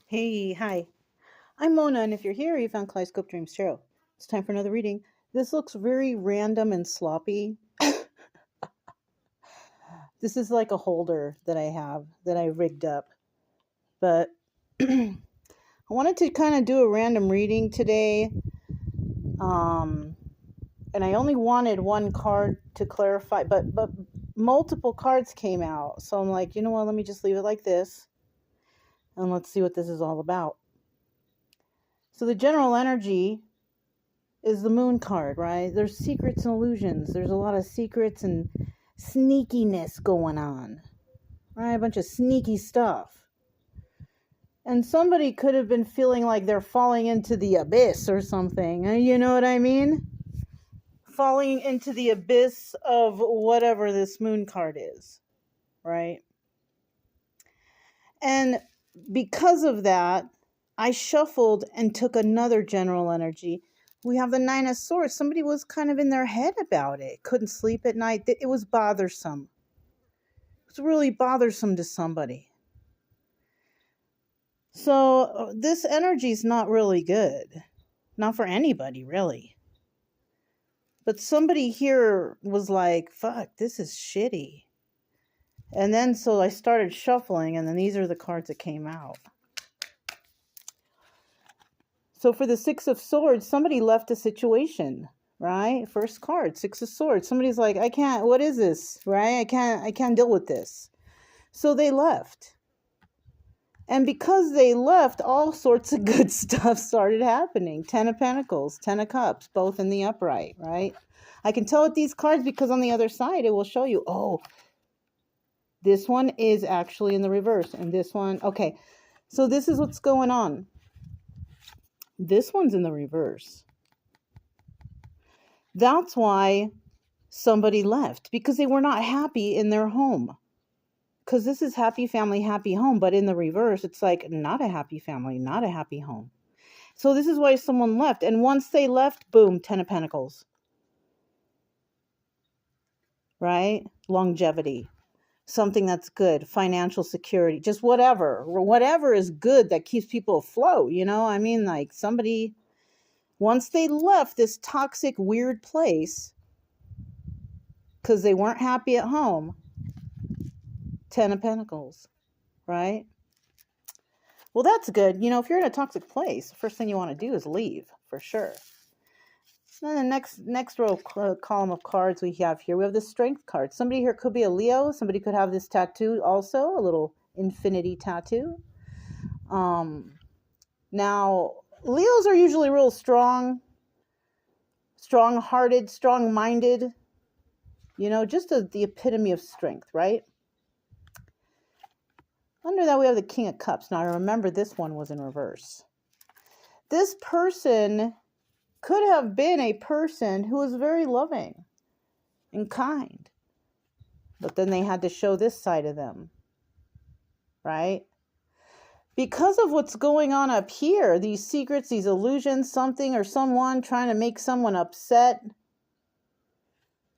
Hey, hi. I'm Mona, and if you're here, you found Kaleidoscope Dreams Tarot. It's time for another reading. This looks very random and sloppy. This is like a holder that I have that I rigged up. But I wanted to kind of do a random reading today. Um, and I only wanted one card to clarify, but multiple cards came out. So I'm like, you know what, let me just leave it like this. And let's see what this is all about. So the general energy is the moon card, right? There's secrets and illusions. There's a lot of secrets and sneakiness going on, right? A bunch of sneaky stuff. And somebody could have been feeling like they're falling into the abyss or something. You know what I mean? Falling into the abyss of whatever this moon card is, right? And because of that, I shuffled and took another general energy. We have the Nine of Swords. Somebody was kind of in their head about it. Couldn't sleep at night. It was bothersome. It was really bothersome to somebody. So this energy is not really good. Not for anybody, really. But somebody here was like, fuck, this is shitty. And then so I started shuffling, and then these are the cards that came out. So for the Six of Swords, somebody left a situation, right? First card, Six of Swords. Somebody's like, I can't, what is this, right? I can't deal with this. So they left. And because they left, all sorts of good stuff started happening. Ten of Pentacles, Ten of Cups, both in the upright, right? I can tell with these cards because on the other side, it will show you, oh, this one is actually in the reverse. And this one, okay. So this is what's going on. This one's in the reverse. That's why somebody left, because they were not happy in their home. Because this is happy family, happy home. But in the reverse, it's like not a happy family, not a happy home. So this is why someone left. And once they left, boom, Ten of Pentacles. Right? Longevity. Something that's good. Financial security. Just whatever. Whatever is good that keeps people afloat. You know? I mean, like somebody, once they left this toxic, weird place, because they weren't happy at home, Ten of Pentacles. Right? Well, that's good. You know, if you're in a toxic place, the first thing you want to do is leave, for sure. Then the next row column of cards we have here, we have the Strength card. Somebody here could be a Leo. Somebody could have this tattoo also, a little infinity tattoo. Now, Leos are usually real strong, strong-hearted, strong-minded. You know, just the epitome of strength, right? Under that, we have the King of Cups. Now, remember, this one was in reverse. This person could have been a person who was very loving and kind. But then they had to show this side of them, right? Because of what's going on up here, these secrets, these illusions, something or someone trying to make someone upset,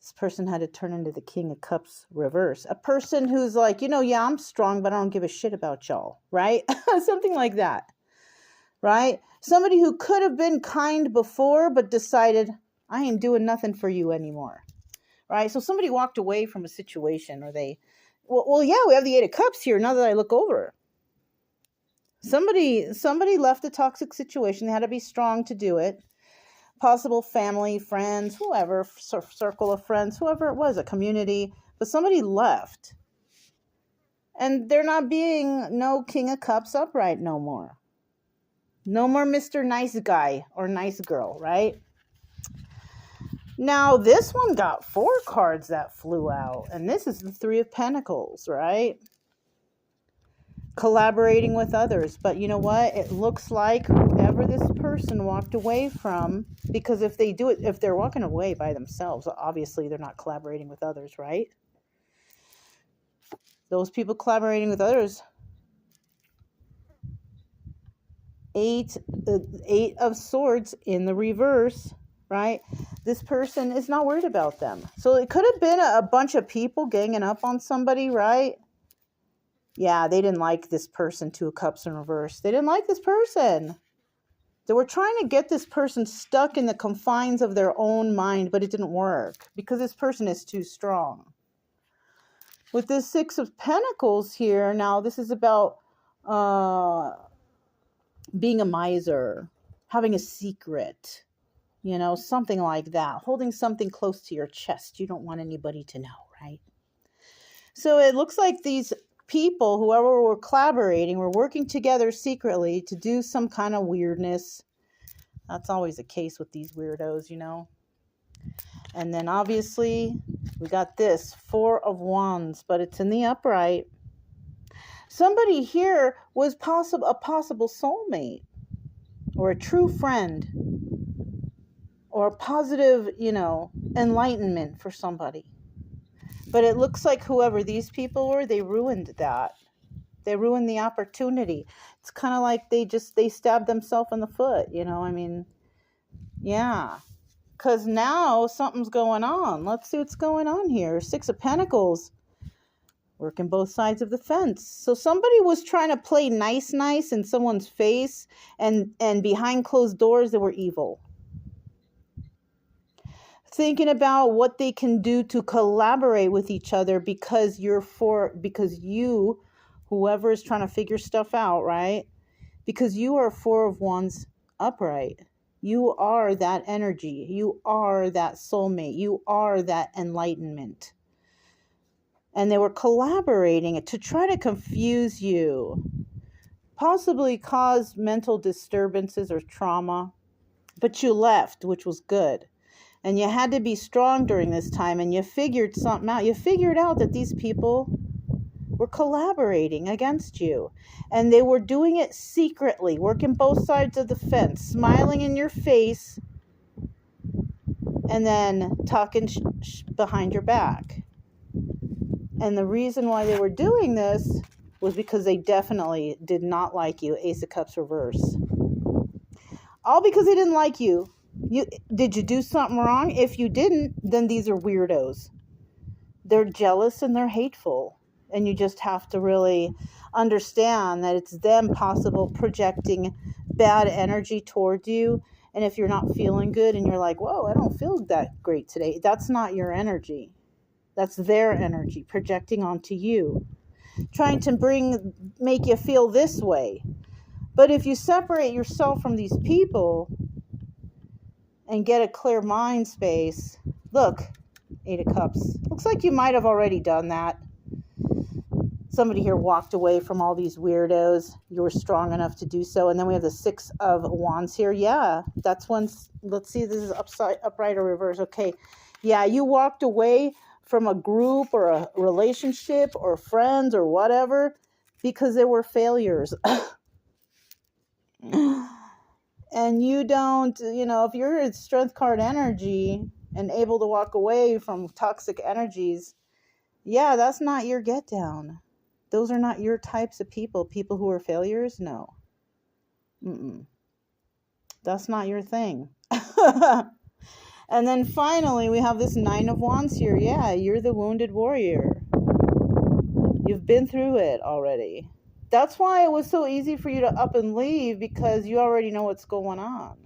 this person had to turn into the King of Cups reverse. A person who's like, you know, yeah, I'm strong, but I don't give a shit about y'all, right? Something like that, right? Somebody who could have been kind before, but decided, I ain't doing nothing for you anymore, right? So somebody walked away from a situation, or they, well, yeah, we have the Eight of Cups here now that I look over. Somebody left a toxic situation. They had to be strong to do it. Possible family, friends, whoever, circle of friends, whoever it was, a community. But somebody left. And they're not being no King of Cups upright no more. No more Mr. Nice Guy or nice girl, right? Now, this one got 4 cards that flew out. And this is the Three of Pentacles, right? Collaborating with others. But you know what? It looks like whoever this person walked away from, because if they do it, if they're walking away by themselves, obviously they're not collaborating with others, right? Those people collaborating with others. Eight of Swords in the reverse, right? This person is not worried about them. So it could have been a bunch of people ganging up on somebody, right? Yeah, they didn't like this person, Two of Cups in reverse. They didn't like this person. They were trying to get this person stuck in the confines of their own mind, but it didn't work because this person is too strong. With this Six of Pentacles here, now this is about being a miser, having a secret, something like that, holding something close to your chest. You don't want anybody to know, right? So it looks like these people, whoever were collaborating, were working together secretly to do some kind of weirdness. That's always the case with these weirdos, And then obviously we got this Four of Wands, but it's in the upright. Somebody here was a possible soulmate or a true friend or a positive, enlightenment for somebody. But it looks like whoever these people were, they ruined that. They ruined the opportunity. It's kind of like they stabbed themselves in the foot, Yeah. Because now something's going on. Let's see what's going on here. Six of Pentacles. Working both sides of the fence. So somebody was trying to play nice in someone's face, and behind closed doors they were evil. Thinking about what they can do to collaborate with each other because you, whoever is trying to figure stuff out, right? Because you are Four of Wands upright. You are that energy. You are that soulmate. You are that enlightenment. And they were collaborating to try to confuse you, possibly cause mental disturbances or trauma. But you left, which was good. And you had to be strong during this time, and you figured something out. You figured out that these people were collaborating against you. And they were doing it secretly, working both sides of the fence, smiling in your face, and then talking behind your back. And the reason why they were doing this was because they definitely did not like you. Ace of Cups reverse. All because they didn't like you. Did you do something wrong? If you didn't, then these are weirdos. They're jealous and they're hateful. And you just have to really understand that it's them possible projecting bad energy towards you. And if you're not feeling good and you're like, whoa, I don't feel that great today. That's not your energy. That's their energy projecting onto you. Trying to make you feel this way. But if you separate yourself from these people and get a clear mind space, look, Eight of Cups. Looks like you might have already done that. Somebody here walked away from all these weirdos. You were strong enough to do so. And then we have the Six of Wands here. Yeah, that's one. Let's see, this is upright or reverse. Okay. Yeah, you walked away from a group or a relationship or friends or whatever because they were failures. And you don't, if you're in strength card energy and able to walk away from toxic energies, yeah, that's not your get down. Those are not your types of people who are failures. No. That's not your thing. And then finally, we have this Nine of Wands here. Yeah, you're the wounded warrior. You've been through it already. That's why it was so easy for you to up and leave, because you already know what's going on.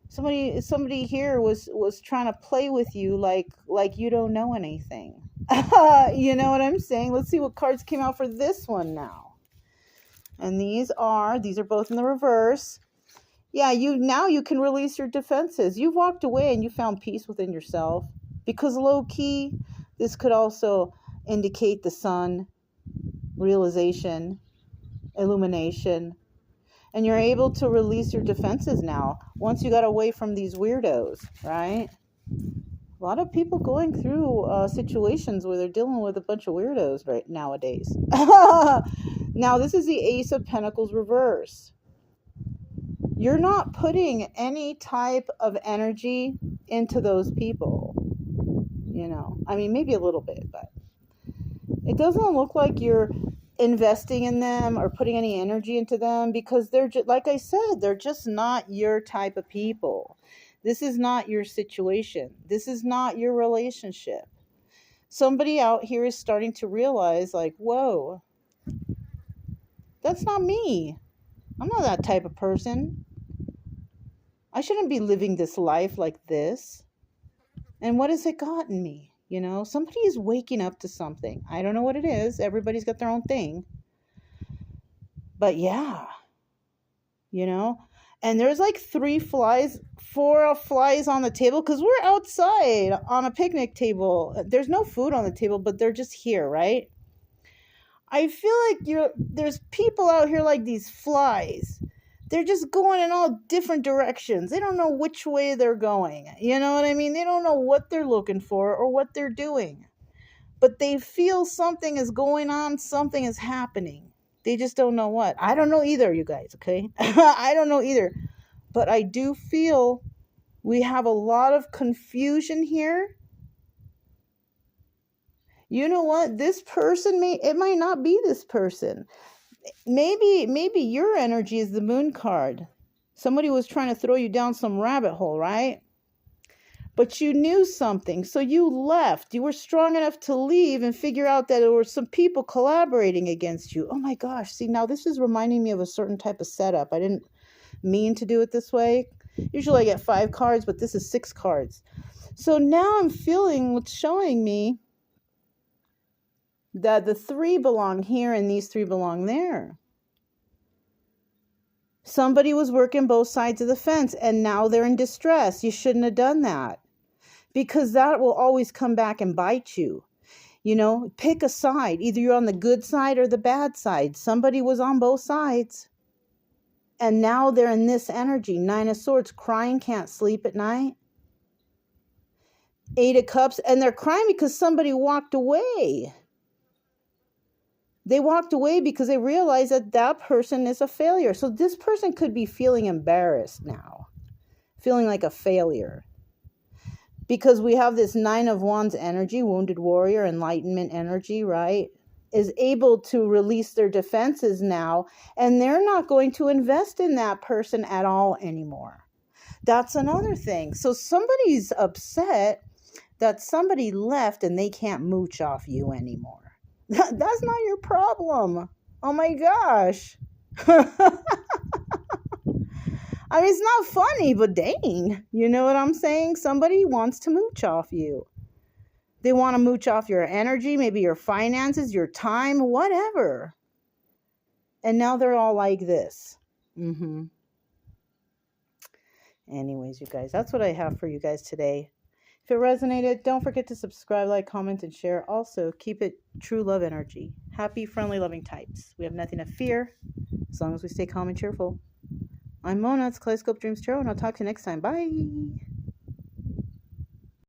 Somebody here was trying to play with you like you don't know anything. You know what I'm saying? Let's see what cards came out for this one now. And these are both in the reverse. Yeah, you can release your defenses. You've walked away and you found peace within yourself, because low key, this could also indicate the sun, realization, illumination, and you're able to release your defenses now once you got away from these weirdos, right? A lot of people going through situations where they're dealing with a bunch of weirdos right nowadays. Now, this is the Ace of Pentacles reverse. You're not putting any type of energy into those people. I mean, maybe a little bit, but it doesn't look like you're investing in them or putting any energy into them, because they're just, like I said, they're just not your type of people. This is not your situation. This is not your relationship. Somebody out here is starting to realize, like, whoa, That's not me. I'm not that type of person. I shouldn't be living this life like this. And what has it gotten me? Somebody is waking up to something. I don't know what it is. Everybody's got their own thing. But yeah, you know, and there's like 4 flies on the table because we're outside on a picnic table. There's no food on the table, but they're just here, right? I feel like there's people out here like these flies. They're just going in all different directions. They don't know which way they're going. You know what I mean? They don't know what they're looking for or what they're doing. But they feel something is going on, something is happening. They just don't know what. I don't know either, you guys, okay? I don't know either. But I do feel we have a lot of confusion here. You know what? This person it might not be this person. Maybe your energy is the moon card. Somebody was trying to throw you down some rabbit hole, right? But you knew something, so you left. You were strong enough to leave and figure out that there were some people collaborating against you. Oh my gosh, see, now this is reminding me of a certain type of setup. I didn't mean to do it this way. Usually I get 5 cards, but this is 6 cards. So now I'm feeling what's showing me that the 3 belong here and these 3 belong there. Somebody was working both sides of the fence and now they're in distress. You shouldn't have done that, because that will always come back and bite you. Pick a side. Either you're on the good side or the bad side. Somebody was on both sides. And now they're in this energy. 9 of Swords, crying, can't sleep at night. 8 of Cups, and they're crying because somebody walked away. They walked away because they realized that person is a failure. So this person could be feeling embarrassed now, feeling like a failure. Because we have this 9 of Wands energy, wounded warrior, enlightenment energy, right? Is able to release their defenses now, and they're not going to invest in that person at all anymore. That's another thing. So somebody's upset that somebody left and they can't mooch off you anymore. That's not your problem. Oh my gosh. I mean, it's not funny, but dang, you know what I'm saying? Somebody wants to mooch off you. They want to mooch off your energy, maybe your finances, your time, whatever. And now they're all like this. Anyways, you guys, that's what I have for you guys today. If it resonated, don't forget to subscribe, like, comment, and share. Also, keep it true love energy. Happy, friendly, loving types. We have nothing to fear as long as we stay calm and cheerful. I'm Mona. It's Kaleidoscope Dreams Tarot, and I'll talk to you next time. Bye.